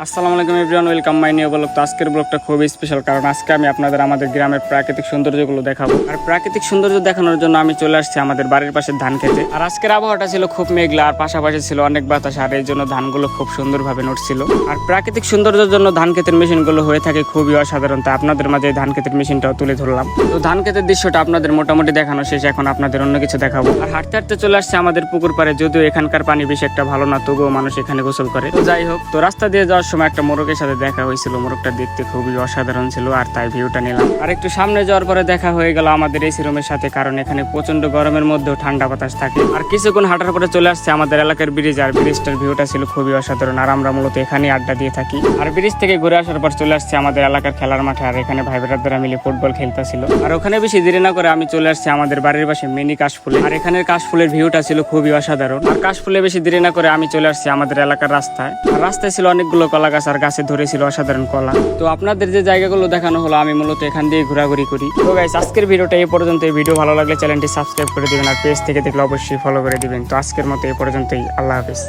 আসসালামু আলাইকুম everyone, welcome my new blog. তো আজকের ব্লগটা খুবই স্পেশাল, কারণ আজকে আমি আপনাদের আমাদের গ্রামের প্রাকৃতিক সৌন্দর্যগুলো দেখাবো। আর প্রাকৃতিক সৌন্দর্য দেখানোর জন্য আমি চলে আসছি আমাদের বাড়ির পাশে ধান খেতে। আর আজকের আবহাওয়াটা ছিল খুব মেঘলা, আর পাশাপাশি ছিল অনেক বাতাস, আর এই জন্য ধানগুলো খুব সুন্দরভাবে নড়ছিল। আর প্রাকৃতিক সৌন্দর্যের জন্য ধান ক্ষেতের মেশিনগুলো হয়ে থাকে খুবই অসাধারণ। তা আপনাদের মাঝে ধান ক্ষেতের মেশিনটাও তুলে ধরলাম। তো ধান ক্ষেতের দৃশ্যটা আপনাদের মোটামুটি দেখানো শেষ, এখন আপনাদের অন্য কিছু দেখাবো। আর হাঁটতে হাঁটতে চলে আসছে আমাদের পুকুর পাড়ে। যদিও এখানকার পানি বেশি একটা ভালো না, তবুও মানুষ এখানে গোসল করে। তো যাই হোক, তো রাস্তা দিয়ে যাওয়ার সময় একটা মোরগের সাথে দেখা হয়েছিল। মোরগটা দেখতে খুবই অসাধারণ ছিল, আর তাই ভিউটা নিলাম। আর একটু সামনে যাওয়ার পরে দেখা হয়ে গেল আমাদের এসি রুমের সাথে, কারণ এখানে প্রচন্ড গরমের মধ্যেও ঠান্ডা বাতাস থাকে। আর কিছুক্ষণ হাঁটার পরে চলে আসছে আমাদের এলাকার ব্রিজ, আর ব্রিজটার ভিউটা ছিল খুবই অসাধারণ। আর আমরা মূলত এখানেই আড্ডা দিয়ে থাকি। আর ব্রিজ থেকে ঘুরে আসার পর চলে আসছে আমাদের এলাকার খেলার মাঠে, আর এখানে ভাই ব্রাদাররা মিলে ফুটবল খেলতেছিল। আর ওখানে বেশি দেরি না করে আমি চলে আসছি আমাদের বাড়ির পাশে মিনি কাশফুলে। আর এখানের কাশফুলের ভিউটা ছিল খুবই অসাধারণ। আর কাশফুলে বেশি দেরি না করে আমি চলে আসছি আমাদের এলাকার রাস্তায়। আর রাস্তায় ছিল অনেকগুলো কলা গাছ, আর গাছে ধরেছিল অসাধারণ কলা। তো আপনাদের যে জায়গাগুলো দেখানো হলো, আমি মূলত এখান দিয়ে ঘোরাঘুরি করি। তো গাইস, আজকের ভিডিওটা এই পর্যন্ত। এই ভিডিও ভালো লাগলে চ্যানেলটি সাবস্ক্রাইব করে দিবেন, আর পেজ থেকে দেখলে অবশ্যই ফলো করে দিবেন। তো আজকের মতো এই পর্যন্তই, আল্লাহ হাফেজ।